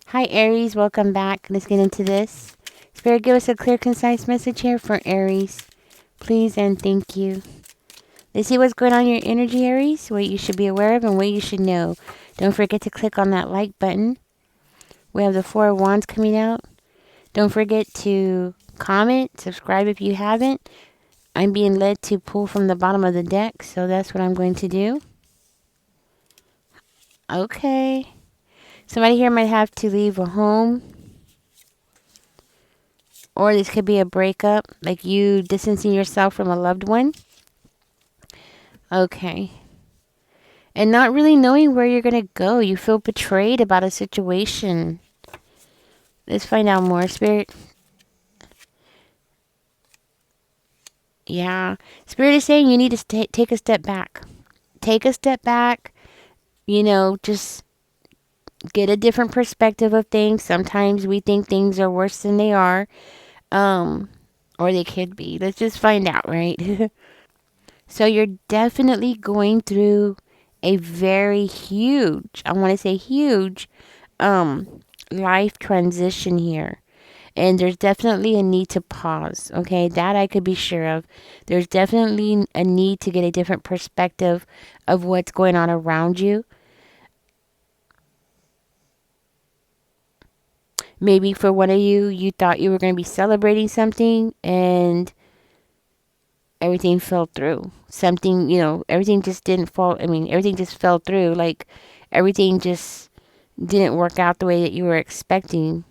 Hi, Aries. Welcome back. Let's get into this. Spirit, give us a clear, concise message here for Aries. Please and thank you. Let's see what's going on in your energy, Aries, what you should be aware of and what you should know. Don't forget to click on that like button. We have the Four of Wands coming out. Don't forget to comment, subscribe if you haven't. I'm being led to pull from the bottom of the deck, so that's what I'm going to do. Okay. Somebody here might have to leave a home. Or this could be a breakup, like you distancing yourself from a loved one. Okay. And not really knowing where you're going to go. You feel betrayed about a situation. Let's find out more, Spirit. Yeah. Spirit is saying you need to take a step back. Take a step back. Just get a different perspective of things. Sometimes we think things are worse than they are. Or they could be. Let's just find out, right? So you're definitely going through a very huge, I want to say huge, life transition here. And there's definitely a need to pause. Okay, that I could be sure of. There's definitely a need to get a different perspective of what's going on around you. Maybe for one of you, you thought you were going to be celebrating something and everything fell through. Something, everything just didn't fall. I mean, everything just fell through. Like, everything just didn't work out the way that you were expecting.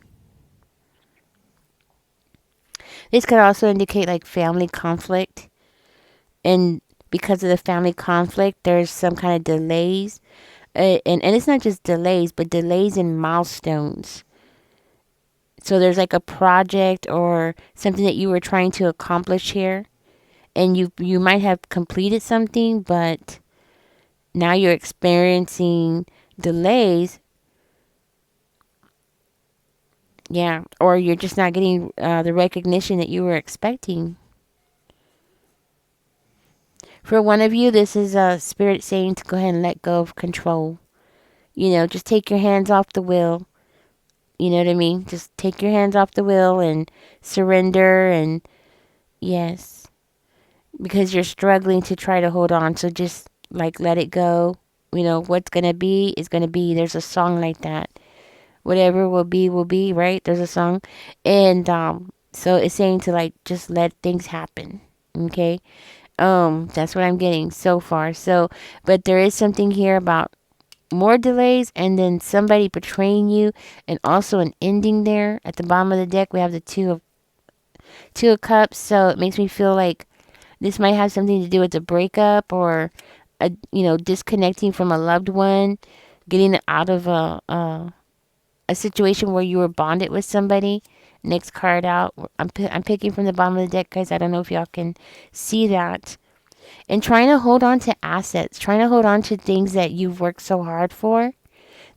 This could also indicate like family conflict. And because of the family conflict, there's some kind of delays. And it's not just delays, but delays in milestones. So there's like a project or something that you were trying to accomplish here. And you might have completed something, but now you're experiencing delays. Yeah, or you're just not getting the recognition that you were expecting. For one of you, this is a spirit saying to go ahead and let go of control. Just take your hands off the wheel. You know what I mean? Just take your hands off the wheel and surrender. And yes, because you're struggling to try to hold on. So just like let it go. What's going to be is going to be. There's a song like that. Whatever will be, right? There's a song. And so it's saying to like just let things happen. Okay? That's what I'm getting so far. So, but there is something here about more delays and then somebody betraying you and also an ending there. At the bottom of the deck we have the two of cups, so it makes me feel like this might have something to do with a breakup or disconnecting from a loved one, getting out of a situation where you were bonded with somebody. Next card out. I'm picking from the bottom of the deck, guys. I don't know if y'all can see that. And trying to hold on to assets, trying to hold on to things that you've worked so hard for.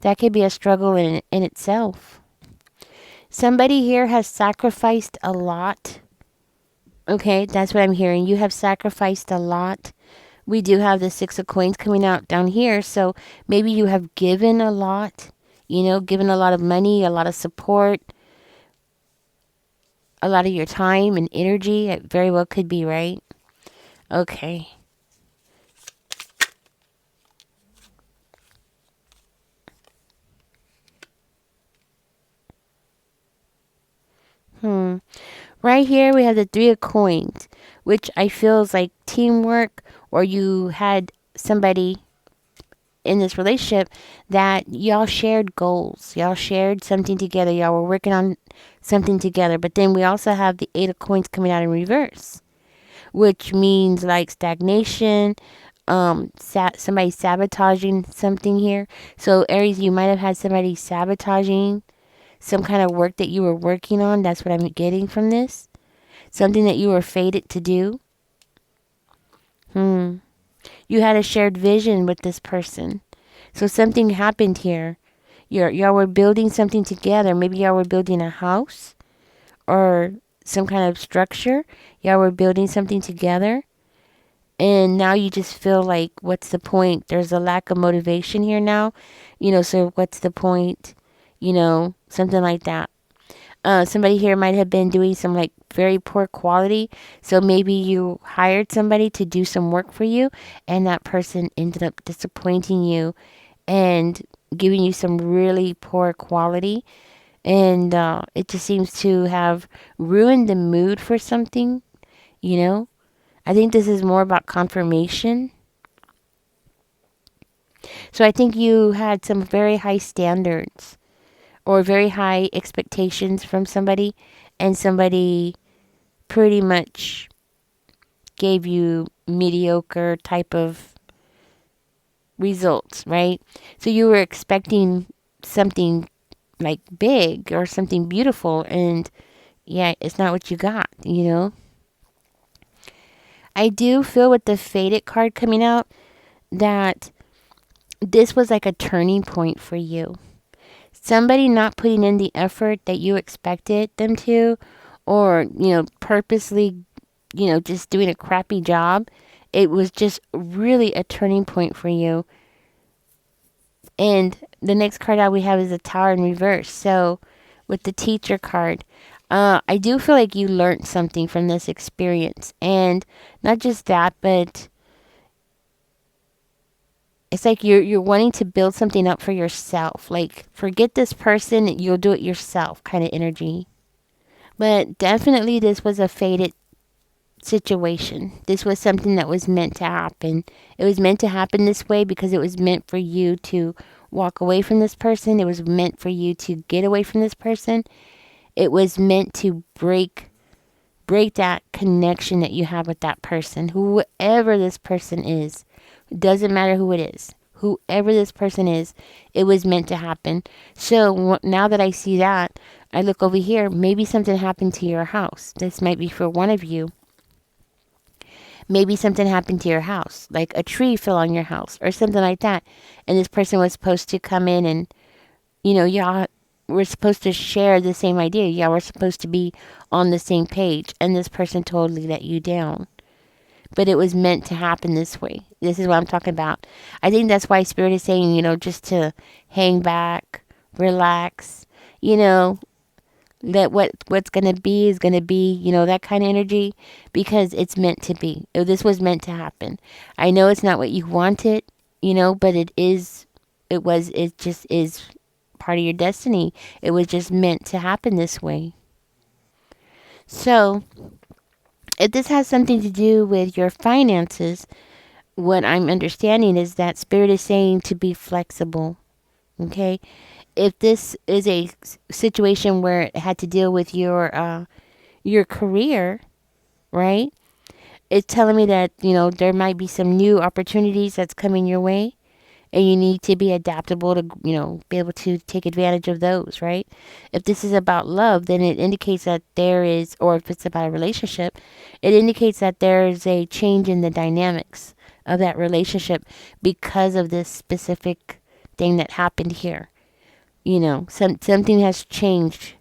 That could be a struggle in itself. Somebody here has sacrificed a lot. Okay, that's what I'm hearing. You have sacrificed a lot. We do have the Six of Coins coming out down here. So maybe you have given a lot, given a lot of money, a lot of support, a lot of your time and energy. It very well could be, right? Okay. Right here we have the Three of Coins, which I feel is like teamwork, or you had somebody in this relationship that y'all shared goals. Y'all shared something together. Y'all were working on something together. But then we also have the Eight of Coins coming out in reverse, which means like stagnation, somebody sabotaging something here. So Aries, you might have had somebody sabotaging some kind of work that you were working on. That's what I'm getting from this. Something that you were fated to do. You had a shared vision with this person. So something happened here. Y'all were building something together. Maybe y'all were building a house or some kind of structure. Y'all were building something together. And now you just feel like, what's the point? There's a lack of motivation here now. So what's the point? something like that. Somebody here might have been doing some like very poor quality. So maybe you hired somebody to do some work for you, and that person ended up disappointing you and giving you some really poor quality. And it just seems to have ruined the mood for something, you know? I think this is more about confirmation. So I think you had some very high standards or very high expectations from somebody, and somebody pretty much gave you mediocre type of results, right? So you were expecting something like big or something beautiful, and yeah, it's not what you got. I do feel with the faded card coming out that this was like a turning point for you. Somebody not putting in the effort that you expected them to, or, purposely, just doing a crappy job. It was just really a turning point for you. And the next card out we have is the Tower in reverse. So with the teacher card, I do feel like you learned something from this experience. And not just that, but it's like you're wanting to build something up for yourself. Like, forget this person, you'll do it yourself kind of energy. But definitely this was a fated situation. This was something that was meant to happen. It was meant to happen this way because it was meant for you to walk away from this person. It was meant for you to get away from this person. It was meant to break that connection that you have with that person, whoever this person is. It doesn't matter who it is. Whoever this person is, it was meant to happen. So now that I see that, I look over here. Maybe something happened to your house. This might be for one of you. Maybe something happened to your house, like a tree fell on your house or something like that. And this person was supposed to come in and, y'all were supposed to share the same idea. Y'all were supposed to be on the same page. And this person totally let you down. But it was meant to happen this way. This is what I'm talking about. I think that's why Spirit is saying, just to hang back, relax, that what's going to be is going to be, that kind of energy, because it's meant to be. This was meant to happen. I know it's not what you wanted, but it just is part of your destiny. It was just meant to happen this way. So, if this has something to do with your finances, what I'm understanding is that Spirit is saying to be flexible. Okay? If this is a situation where it had to deal with your career, right? It's telling me that, there might be some new opportunities that's coming your way, and you need to be adaptable to, be able to take advantage of those, right? If this is about love, then it indicates that there is, or if it's about a relationship, it indicates that there's a change in the dynamics of that relationship because of this specific thing that happened here. Something has changed,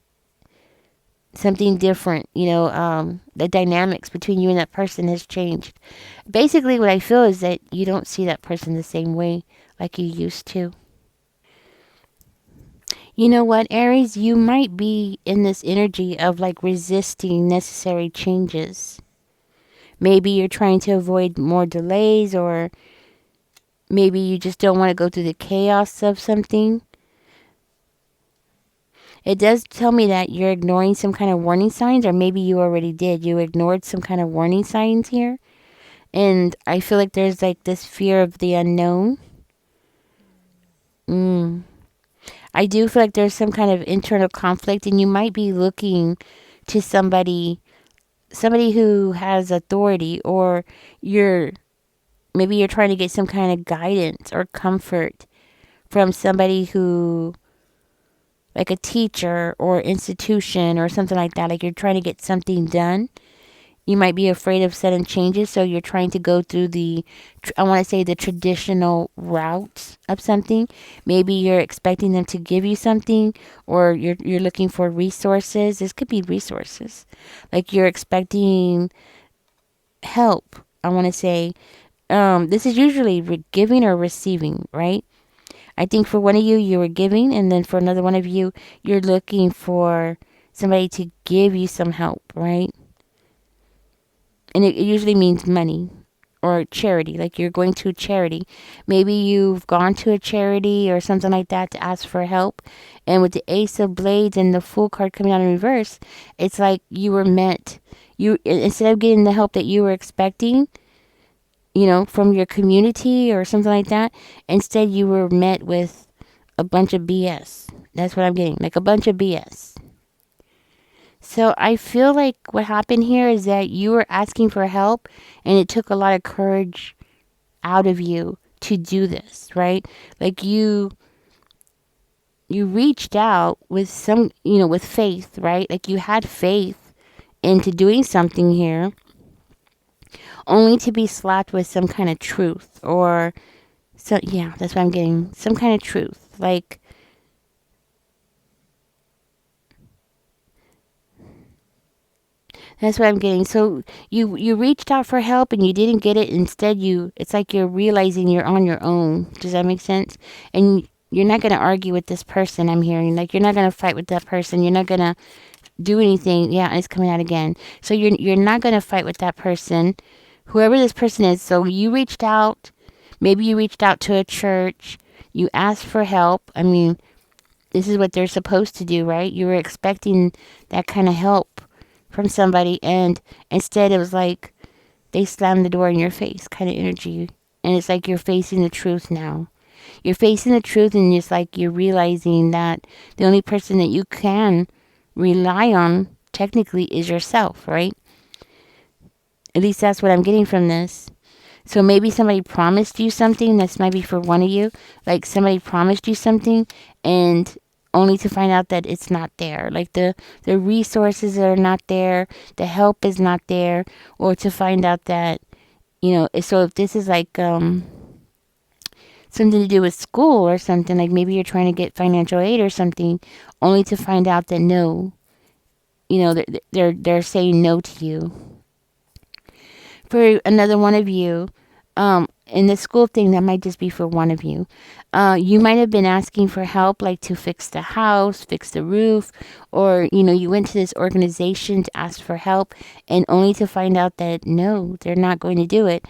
something different. The dynamics between you and that person has changed. Basically, what I feel is that you don't see that person the same way like you used to. You know what, Aries? You might be in this energy of like resisting necessary changes. Maybe you're trying to avoid more delays, or maybe you just don't want to go through the chaos of something. It does tell me that you're ignoring some kind of warning signs, or maybe you already did. You ignored some kind of warning signs here. And I feel like there's like this fear of the unknown. I do feel like there's some kind of internal conflict, and you might be looking to somebody who has authority, or maybe you're trying to get some kind of guidance or comfort from somebody who, like a teacher or institution or something like that. Like, you're trying to get something done. You might be afraid of sudden changes, so you're trying to go through I want to say, the traditional routes of something. Maybe you're expecting them to give you something, or you're looking for resources. This could be resources. Like, you're expecting help. I want to say, this is usually giving or receiving, right? I think for one of you, you were giving, and then for another one of you, you're looking for somebody to give you some help, right? And it usually means money or charity, like you're going to a charity. Maybe you've gone to a charity or something like that to ask for help. And with the Ace of Blades and the Fool card coming out in reverse, it's like you were meant, you, instead of getting the help that you were expecting, from your community or something like that, instead you were met with a bunch of BS. That's what I'm getting, like a bunch of BS. So I feel like what happened here is that you were asking for help and it took a lot of courage out of you to do this, right? Like you reached out with some, with faith, right? Like you had faith into doing something here only to be slapped with some kind of truth or so yeah, that's what I'm getting. Some kind of truth. Like that's what I'm getting. So you reached out for help and you didn't get it. Instead, it's like you're realizing you're on your own. Does that make sense? And you're not going to argue with this person. I'm hearing like you're not going to fight with that person. You're not going to do anything. Yeah, it's coming out again. So you're not going to fight with that person, whoever this person is. So you reached out. Maybe you reached out to a church. You asked for help. I mean, this is what they're supposed to do, right? You were expecting that kind of help from somebody, and instead it was like they slammed the door in your face kind of energy. And it's like you're facing the truth now. You're facing the truth, and it's like you're realizing that the only person that you can rely on technically is yourself, right? At least that's what I'm getting from this. So maybe somebody promised you something. That's maybe for one of you. Like somebody promised you something and only to find out that it's not there. Like the resources are not there. The help is not there. Or to find out that, so if this is like something to do with school or something, like maybe you're trying to get financial aid or something, only to find out that no, they're saying no to you. For another one of you, in the school thing, that might just be for one of you. You might have been asking for help, like to fix the house, fix the roof, or, you went to this organization to ask for help and only to find out that no, they're not going to do it.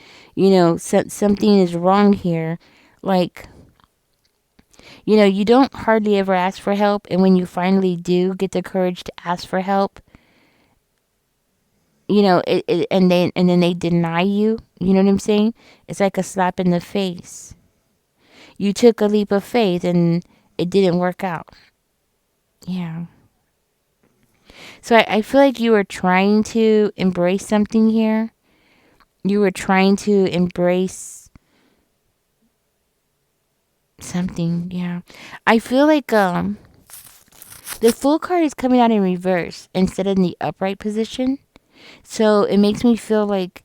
Something is wrong here. Like, you don't hardly ever ask for help. And when you finally do get the courage to ask for help, and then they deny you. You know what I'm saying? It's like a slap in the face. You took a leap of faith and it didn't work out. Yeah. So I feel like you were trying to embrace something here. You were trying to embrace something. Yeah. I feel like the Fool card is coming out in reverse instead of in the upright position. So it makes me feel like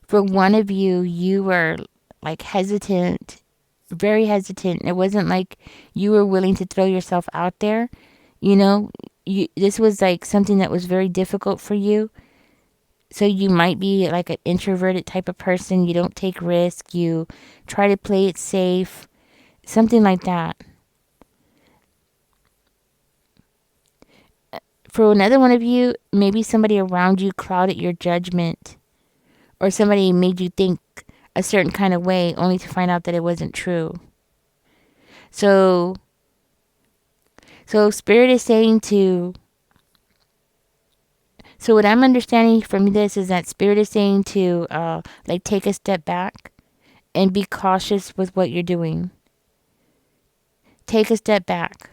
for one of you, you were like hesitant, very hesitant. It wasn't like you were willing to throw yourself out there. This was like something that was very difficult for you. So you might be like an introverted type of person. You don't take risks. You try to play it safe. Something like that. For another one of you, maybe somebody around you clouded your judgment, or somebody made you think a certain kind of way only to find out that it wasn't true. So Spirit is saying so what I'm understanding from this is that Spirit is saying to like take a step back and be cautious with what you're doing. Take a step back.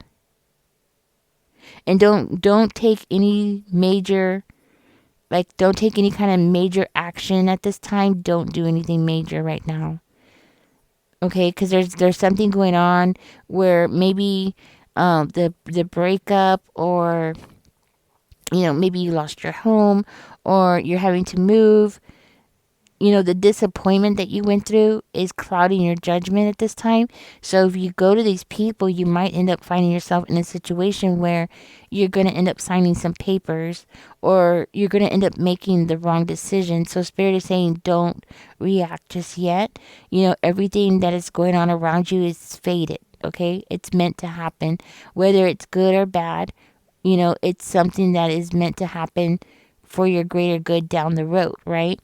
And don't take any major, like don't take any kind of major action at this time. Don't do anything major right now. Okay, because there's something going on where maybe the breakup, or maybe you lost your home, or you're having to move. The disappointment that you went through is clouding your judgment at this time. So if you go to these people, you might end up finding yourself in a situation where you're going to end up signing some papers, or you're going to end up making the wrong decision. So Spirit is saying don't react just yet. Everything that is going on around you is faded. okay? It's meant to happen. Whether it's good or bad, it's something that is meant to happen for your greater good down the road, right?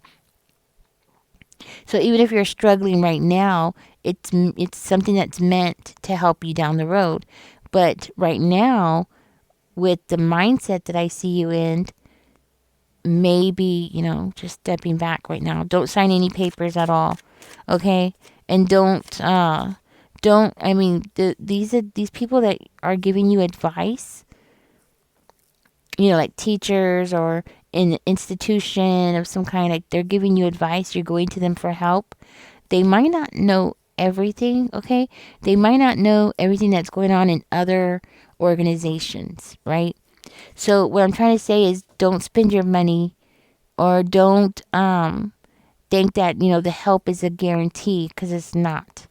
So even if you're struggling right now, it's something that's meant to help you down the road. But right now, with the mindset that I see you in, maybe, just stepping back right now. Don't sign any papers at all. Okay? And don't I mean these people that are giving you advice, like teachers or in an institution of some kind, like they're giving you advice, you're going to them for help. They might not know everything, okay? They might not know everything that's going on in other organizations, right? So what I'm trying to say is don't spend your money, or don't think that, the help is a guarantee, because it's not.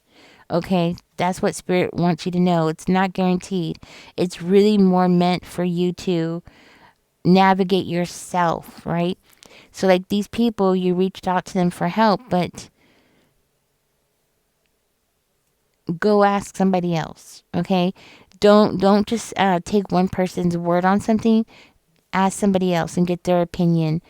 Okay? That's what spirit wants you to know. It's not guaranteed. It's really more meant for you to navigate yourself, right? So like these people, you reached out to them for help, but go ask somebody else, okay? Don't just take one person's word on something. Ask somebody else and get their opinion,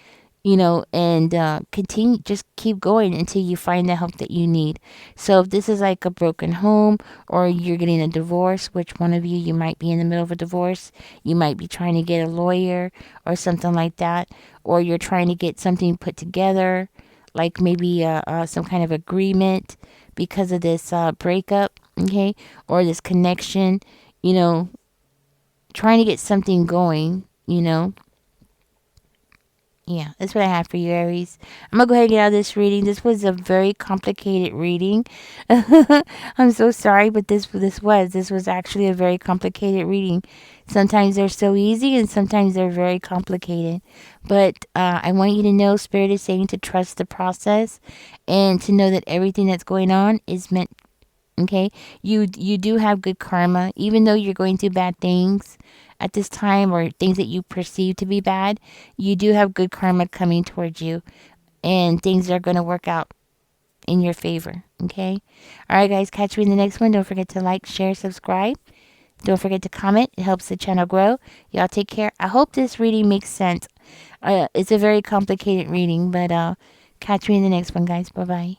and continue, just keep going until you find the help that you need. So if this is like a broken home, or you're getting a divorce, which one of you might be in the middle of a divorce, you might be trying to get a lawyer or something like that, or you're trying to get something put together, like maybe some kind of agreement because of this breakup, okay, or this connection, you know, trying to get something going, Yeah, that's what I have for you, Aries. I'm gonna go ahead and get out of this reading. This was a very complicated reading. I'm so sorry, but this was actually a very complicated reading. Sometimes they're so easy, and sometimes they're very complicated. But I want you to know, Spirit is saying to trust the process, and to know that everything that's going on is meant. Okay, you do have good karma, even though you're going through bad things at this time, or things that you perceive to be bad. You do have good karma coming towards you, and things are going to work out in your favor. Okay, all right, guys, catch me in the next one. Don't forget to like, share, subscribe. Don't forget to comment. It helps the channel grow. Y'all take care. I hope this reading makes sense. It's a very complicated reading, but catch me in the next one, guys. Bye bye.